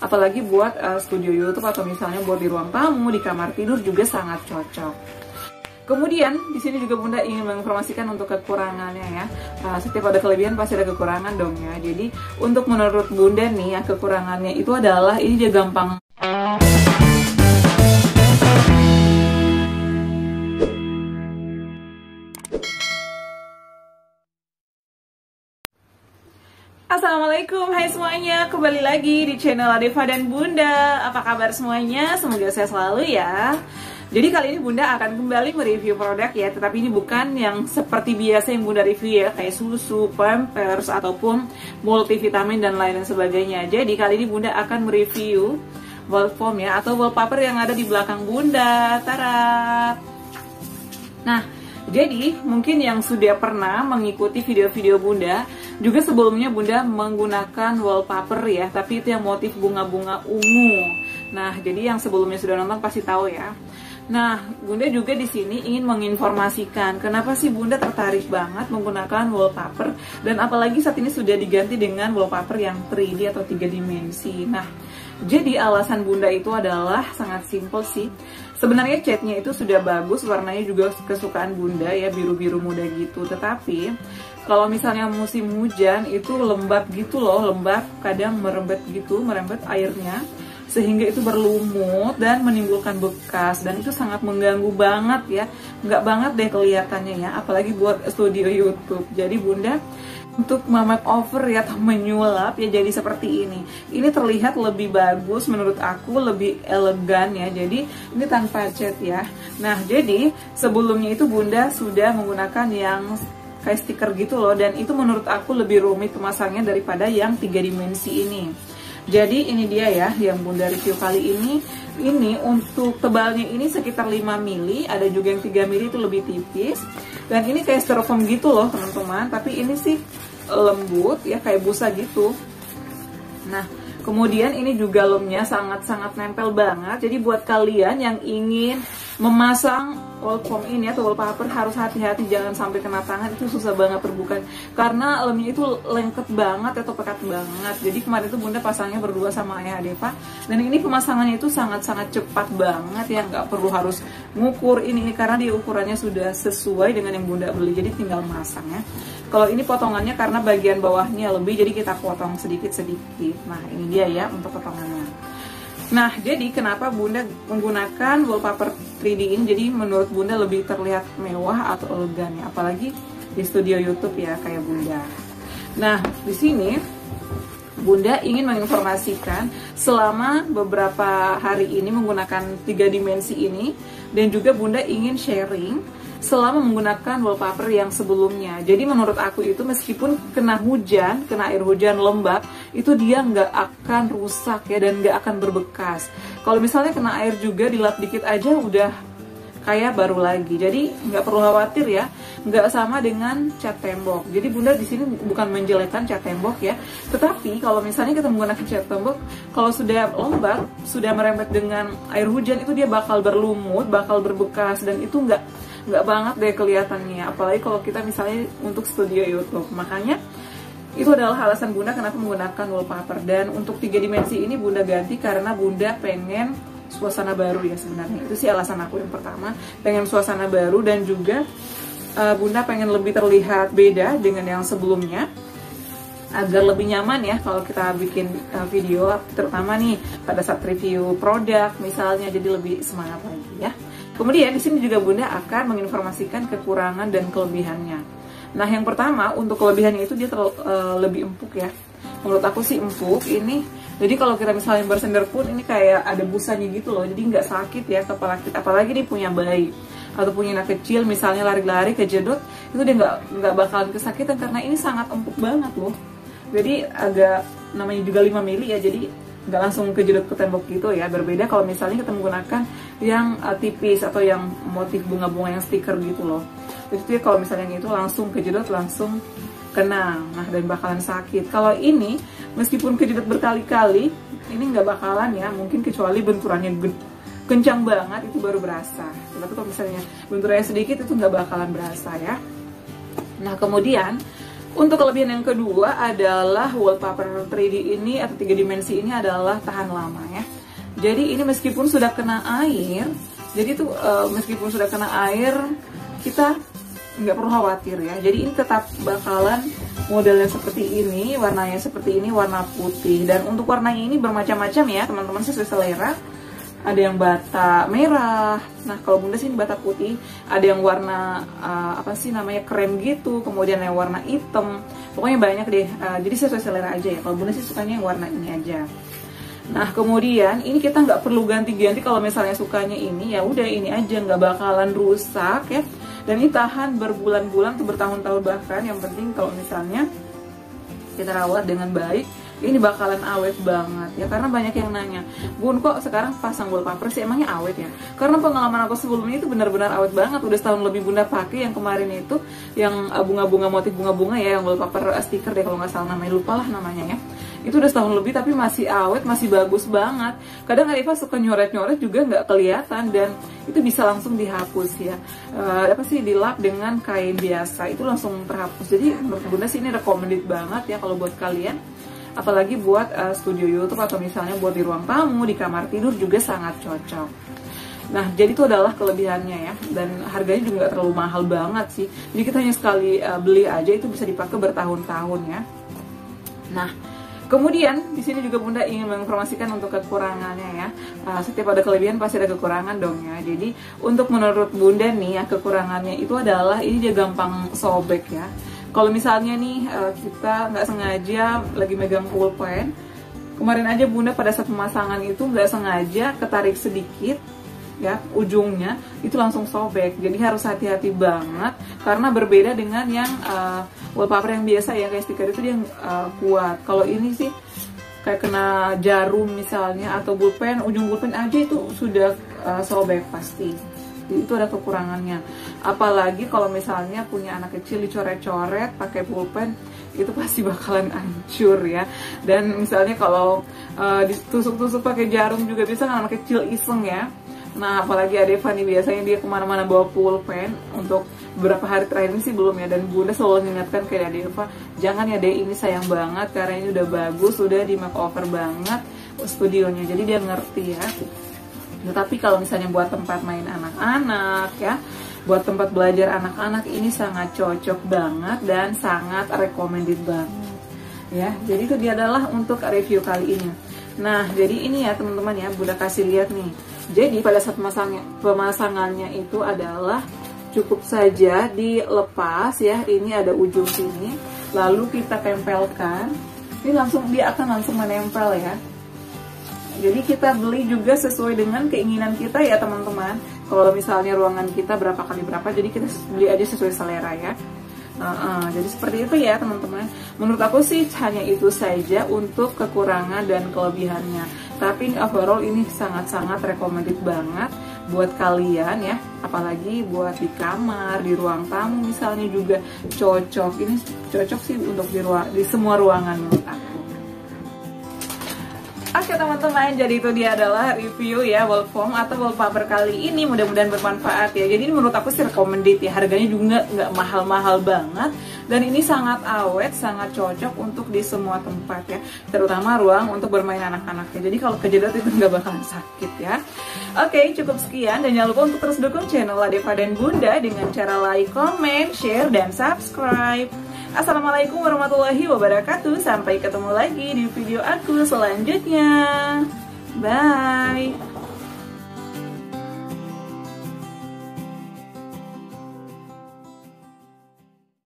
Apalagi buat studio YouTube atau misalnya buat di ruang tamu, di kamar tidur juga sangat cocok. Kemudian di sini juga Bunda ingin menginformasikan untuk kekurangannya ya. Setiap ada kelebihan pasti ada kekurangan dong ya. Jadi untuk menurut Bunda nih ya, kekurangannya itu adalah ini dia gampang. Assalamualaikum, hai semuanya, kembali lagi di channel Adeva dan Bunda. Apa kabar semuanya? Semoga sehat selalu ya. Jadi kali ini Bunda akan kembali mereview produk ya, tetapi ini bukan yang seperti biasa yang Bunda review ya, kayak susu, pampers, ataupun multivitamin dan lain sebagainya. Jadi kali ini Bunda akan mereview wall foam ya, atau wallpaper yang ada di belakang Bunda. Tarat. Nah, jadi mungkin yang sudah pernah mengikuti video-video Bunda, juga sebelumnya Bunda menggunakan wallpaper ya, tapi itu yang motif bunga-bunga ungu. Nah, jadi yang sebelumnya sudah nonton pasti tahu ya. Nah, Bunda juga di sini ingin menginformasikan kenapa sih Bunda tertarik banget menggunakan wallpaper, dan apalagi saat ini sudah diganti dengan wallpaper yang 3D atau 3 dimensi. Nah, jadi alasan Bunda itu adalah sangat simple sih. Sebenarnya catnya itu sudah bagus, warnanya juga kesukaan Bunda ya, biru-biru muda gitu. Tetapi kalau misalnya musim hujan itu lembab gitu loh, lembab, kadang merembet gitu, merembet airnya, sehingga itu berlumut dan menimbulkan bekas, dan itu sangat mengganggu banget ya. Nggak banget deh kelihatannya ya, apalagi buat studio YouTube. Jadi Bunda untuk over ya, atau menyulap ya, jadi seperti ini. Ini terlihat lebih bagus menurut aku, lebih elegan ya. Jadi ini tanpa cat ya. Nah, jadi sebelumnya itu Bunda sudah menggunakan yang kayak stiker gitu loh, dan itu menurut aku lebih rumit pemasangnya daripada yang 3 dimensi ini. Jadi ini dia ya yang Bunda review kali ini. Ini untuk tebalnya ini sekitar 5 mili, ada juga yang 3 mili itu lebih tipis. Dan ini kayak styrofoam gitu loh teman-teman, tapi ini sih lembut ya, kayak busa gitu. Nah, kemudian ini juga lemnya sangat-sangat nempel banget. Jadi buat kalian yang ingin memasang wall foam ini atau wallpaper harus hati-hati, jangan sampai kena tangan, itu susah banget terbuka karena lemnya itu lengket banget atau pekat banget. Jadi kemarin itu Bunda pasangnya berdua sama Ayah Adeva, dan ini pemasangannya itu sangat-sangat cepat banget ya, nggak perlu harus ngukur ini karena dia ukurannya sudah sesuai dengan yang Bunda beli, jadi tinggal masang ya. Kalau ini potongannya karena bagian bawahnya lebih, jadi kita potong sedikit-sedikit. Nah, ini dia ya untuk potongannya. Nah, jadi kenapa Bunda menggunakan wallpaper 3D ini? Jadi menurut Bunda lebih terlihat mewah atau elegan ya, apalagi di studio YouTube ya kayak Bunda. Nah, di sini Bunda ingin menginformasikan selama beberapa hari ini menggunakan 3 dimensi ini, dan juga Bunda ingin sharing selama menggunakan wallpaper yang sebelumnya. Jadi menurut aku itu meskipun kena hujan, kena air hujan lembab, itu dia nggak akan rusak ya, dan nggak akan berbekas. Kalau misalnya kena air juga dilap dikit aja udah kayak baru lagi. Jadi nggak perlu khawatir ya, nggak sama dengan cat tembok. Jadi Bunda di sini bukan menjelekkan cat tembok ya, tetapi kalau misalnya kita menggunakan cat tembok, kalau sudah lembab, sudah merembet dengan air hujan, itu dia bakal berlumut, bakal berbekas, dan itu nggak banget deh kelihatannya, apalagi kalau kita misalnya untuk studio YouTube. Makanya itu adalah alasan Bunda kenapa menggunakan wallpaper. Dan untuk 3 dimensi ini Bunda ganti karena Bunda pengen suasana baru ya sebenarnya. Itu sih alasan aku yang pertama, pengen suasana baru, dan juga Bunda pengen lebih terlihat beda dengan yang sebelumnya, agar lebih nyaman ya kalau kita bikin video, terutama nih pada saat review produk misalnya, jadi lebih semangat lagi ya. Kemudian di sini juga Bunda akan menginformasikan kekurangan dan kelebihannya. Nah, yang pertama untuk kelebihannya itu dia lebih empuk ya. Menurut aku sih empuk ini. Jadi kalau kita misalnya bersender pun ini kayak ada busanya gitu loh. Jadi nggak sakit ya kepala kita. Apalagi dia punya bayi atau punya anak kecil, misalnya lari-lari kejedot, itu dia nggak bakalan kesakitan karena ini sangat empuk banget loh. Jadi agak, namanya juga 5 mili ya, jadi nggak langsung kejedot ke tembok gitu ya. Berbeda kalau misalnya kita menggunakan yang tipis atau yang motif bunga-bunga yang stiker gitu loh. Jadi kalau misalnya yang itu langsung kejedot, langsung kena, nah dan bakalan sakit. Kalau ini meskipun kejedot berkali-kali, ini nggak bakalan ya, mungkin kecuali benturannya kencang banget itu baru berasa. Tapi kalau misalnya benturannya sedikit itu nggak bakalan berasa ya. Nah, kemudian Untuk kelebihan yang kedua adalah wallpaper 3D ini atau 3 dimensi ini adalah tahan lama ya. Jadi ini meskipun sudah kena air, jadi tuh meskipun sudah kena air kita nggak perlu khawatir ya. Jadi ini tetap bakalan modelnya seperti ini, warnanya seperti ini, warna putih. Dan untuk warnanya ini bermacam-macam ya teman-teman, sesuai selera. Ada yang bata merah, nah kalau bunda sih ini bata putih. Ada yang warna apa sih namanya, krem gitu, kemudian yang warna hitam. Pokoknya banyak deh, jadi sesuai selera aja ya. Kalau bunda sih sukanya yang warna ini aja. Nah kemudian ini kita nggak perlu ganti-ganti, kalau misalnya sukanya ini ya udah ini aja, nggak bakalan rusak ya. Dan ini tahan berbulan-bulan tuh, bertahun-tahun bahkan. Yang penting kalau misalnya kita rawat dengan baik, ini bakalan awet banget ya. Karena banyak yang nanya, Bun kok sekarang pasang wallpaper sih, emangnya awet ya? Karena pengalaman aku sebelumnya itu benar-benar awet banget. Udah setahun lebih bunda pakai. Yang kemarin itu yang bunga-bunga, motif bunga-bunga ya, yang wallpaper stiker deh kalau nggak salah namanya, lupa lah namanya ya. Itu udah setahun lebih tapi masih awet, masih bagus banget. Kadang Arifah suka nyoret-nyoret juga nggak kelihatan, dan itu bisa langsung dihapus ya. Apa sih, dilap dengan kain biasa itu langsung terhapus. Jadi menurut bunda sih ini recommended banget ya kalau buat kalian, apalagi buat studio YouTube atau misalnya buat di ruang tamu, di kamar tidur juga sangat cocok. Nah jadi itu adalah kelebihannya ya, dan harganya juga nggak terlalu mahal banget sih. Jadi kita hanya sekali beli aja itu bisa dipakai bertahun-tahun ya. Nah kemudian di sini juga bunda ingin menginformasikan untuk kekurangannya ya. Setiap ada kelebihan pasti ada kekurangan dong ya. Jadi untuk menurut bunda nih ya, kekurangannya itu adalah ini dia gampang sobek ya. Kalau misalnya nih kita nggak sengaja lagi megang pulpen, kemarin aja bunda pada saat pemasangan itu nggak sengaja ketarik sedikit ya, ujungnya itu langsung sobek. Jadi harus hati-hati banget, karena berbeda dengan yang wallpaper yang biasa ya, kayak stiker itu dia kuat. Kalau ini sih kayak kena jarum misalnya atau pulpen, ujung pulpen aja itu sudah sobek pasti. Jadi itu ada kekurangannya. Apalagi kalau misalnya punya anak kecil, dicoret-coret pakai pulpen, itu pasti bakalan hancur ya. Dan misalnya kalau ditusuk-tusuk pakai jarum juga bisa, kan anak kecil iseng ya. Nah apalagi Adeva nih, biasanya dia kemana-mana bawa pulpen. Untuk beberapa hari terakhir ini sih belum ya, dan bunda selalu mengingatkan kayak Adeva, jangan ya deh, ini sayang banget karena ini udah bagus, udah di makeover banget studionya, jadi dia ngerti ya. Tetapi kalau misalnya buat tempat main anak-anak ya, buat tempat belajar anak-anak, ini sangat cocok banget dan sangat recommended banget ya. Jadi itu dia adalah untuk review kali ini. Nah jadi ini ya teman-teman ya, bunda kasih lihat nih. Jadi pada saat pemasangannya itu adalah cukup saja dilepas ya, ini ada ujung sini, lalu kita tempelkan, ini langsung dia akan langsung menempel ya. Jadi kita beli juga sesuai dengan keinginan kita ya teman-teman. Kalau misalnya ruangan kita berapa kali berapa, jadi kita beli aja sesuai selera ya. Jadi seperti itu ya teman-teman. Menurut aku sih hanya itu saja untuk kekurangan dan kelebihannya. Tapi overall ini sangat-sangat recommended banget buat kalian ya. Apalagi buat di kamar, di ruang tamu misalnya juga cocok. Ini cocok sih untuk di semua ruangan menurut aku. Oke teman-teman, jadi itu dia adalah review ya wall foam atau wallpaper kali ini. Mudah-mudahan bermanfaat ya. Jadi ini menurut aku sih recommended ya. Harganya juga nggak mahal-mahal banget, dan ini sangat awet, sangat cocok untuk di semua tempat ya, terutama ruang untuk bermain anak-anaknya. Jadi kalau kejedot itu nggak bakalan sakit ya. Oke, cukup sekian, dan jangan lupa untuk terus dukung channel Adeva dan Bunda dengan cara like, comment, share, dan subscribe. Assalamualaikum warahmatullahi wabarakatuh. Sampai ketemu lagi di video aku selanjutnya. Bye.